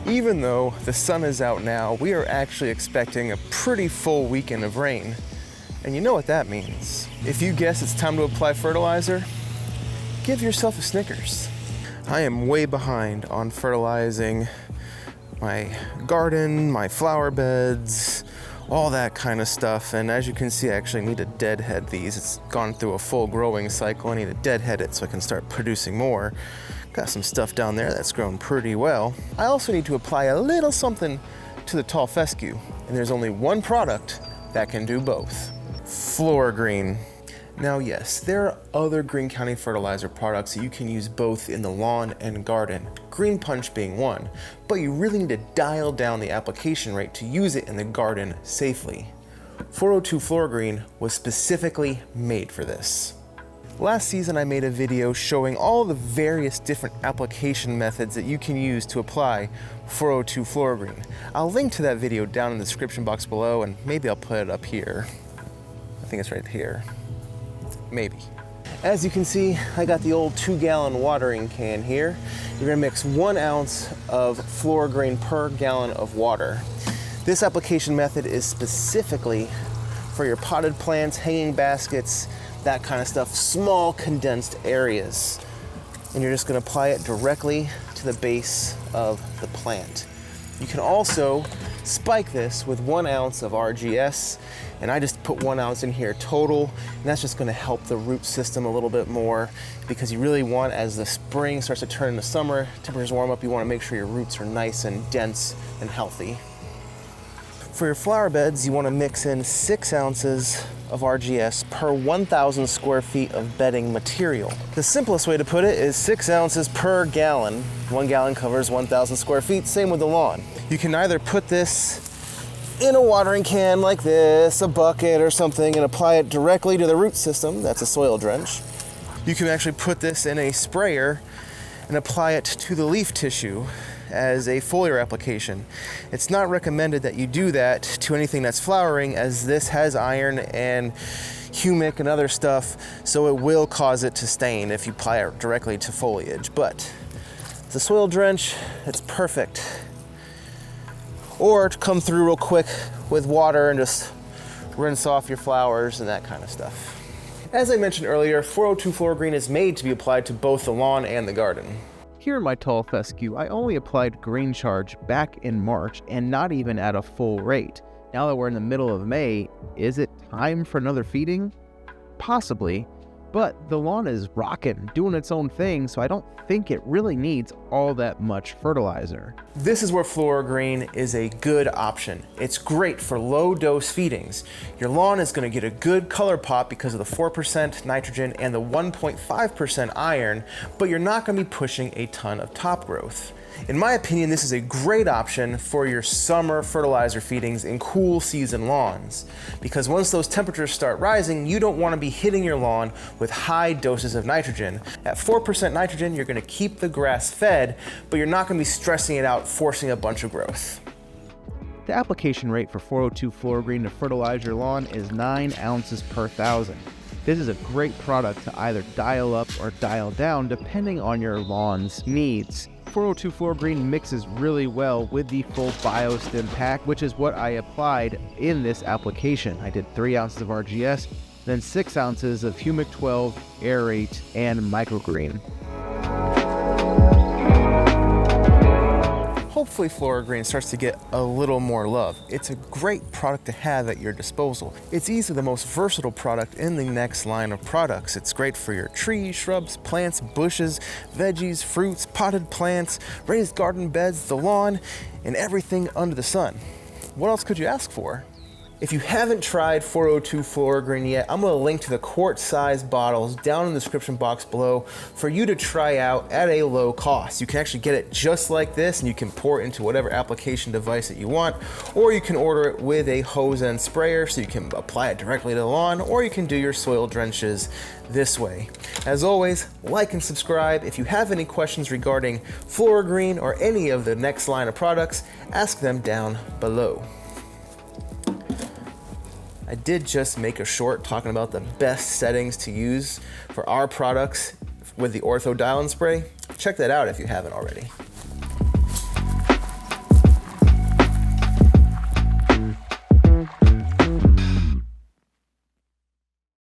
Even though the sun is out now, we are actually expecting a pretty full weekend of rain. And you know what that means. If you guess it's time to apply fertilizer, give yourself a Snickers. I am way behind on fertilizing my garden, my flower beds, all that kind of stuff. And as you can see, I actually need to deadhead these. It's gone through a full growing cycle. I need to deadhead it so I can start producing more. Got some stuff down there that's grown pretty well. I also need to apply a little something to the tall fescue. And there's only one product that can do both. FloraGreene. Now yes, there are other Greene County fertilizer products that you can use both in the lawn and garden, ExtGreenepunch being one, but you really need to dial down the application rate to use it in the garden safely. 402 FloraGreene was specifically made for this. Last season I made a video showing all the various different application methods that you can use to apply 402 FloraGreene. I'll link to that video down in the description box below, and maybe I'll put it up here. I think it's right here. Maybe. As you can see, I got the old 2-gallon watering can here. You're gonna mix 1 ounce of FloraGreene per gallon of water. This application method is specifically for your potted plants, hanging baskets, that kind of stuff, small condensed areas. And you're just gonna apply it directly to the base of the plant. You can also spike this with 1 ounce of RGS, and I just put 1 ounce in here total, and that's just gonna help the root system a little bit more, because you really want, as the spring starts to turn into summer, temperatures warm up, you wanna make sure your roots are nice and dense and healthy. For your flower beds, you wanna mix in 6 ounces of RGS per 1,000 square feet of bedding material. The simplest way to put it is 6 ounces per gallon. 1 gallon covers 1,000 square feet, same with the lawn. You can either put this in a watering can like this, a bucket or something, and apply it directly to the root system. That's a soil drench. You can actually put this in a sprayer and apply it to the leaf tissue as a foliar application. It's not recommended that you do that to anything that's flowering, as this has iron and humic and other stuff, so it will cause it to stain if you apply it directly to foliage. But the soil drench, it's perfect. Or to come through real quick with water and just rinse off your flowers and that kind of stuff. As I mentioned earlier, 402 FloraGreene is made to be applied to both the lawn and the garden. Here in my tall fescue, I only applied Green Charge back in March, and not even at a full rate. Now that we're in the middle of May, is it time for another feeding? Possibly, but the lawn is rocking, doing its own thing, so I don't think it really needs all that much fertilizer. This is where FloraGreene is a good option. It's great for low dose feedings. Your lawn is going to get a good color pop because of the 4% nitrogen and the 1.5% iron, but you're not going to be pushing a ton of top growth. In my opinion, this is a great option for your summer fertilizer feedings in cool season lawns, because once those temperatures start rising, you don't want to be hitting your lawn with high doses of nitrogen. At 4% nitrogen, you're going to keep the grass fed, but you're not going to be stressing it out, forcing a bunch of growth. The application rate for 402 FloraGreene to fertilize your lawn is 9 ounces per 1,000. This is a great product to either dial up or dial down depending on your lawn's needs. 402 FloraGreene mixes really well with the full BioStim pack, which is what I applied in this application. I did 3 ounces of RGS, then 6 ounces of Humic 12, Aerate, and Microgreen. Hopefully FloraGreene starts to get a little more love. It's a great product to have at your disposal. It's easily the most versatile product in the next line of products. It's great for your trees, shrubs, plants, bushes, veggies, fruits, potted plants, raised garden beds, the lawn, and everything under the sun. What else could you ask for? If you haven't tried 402 FloraGreene yet, I'm going to link to the quart-sized bottles down in the description box below for you to try out at a low cost. You can actually get it just like this, and you can pour it into whatever application device that you want, or you can order it with a hose and sprayer so you can apply it directly to the lawn, or you can do your soil drenches this way. As always, like and subscribe. If you have any questions regarding FloraGreene or any of the next line of products, ask them down below. I did just make a short talking about the best settings to use for our products with the ortho dial and spray. Check that out if you haven't already.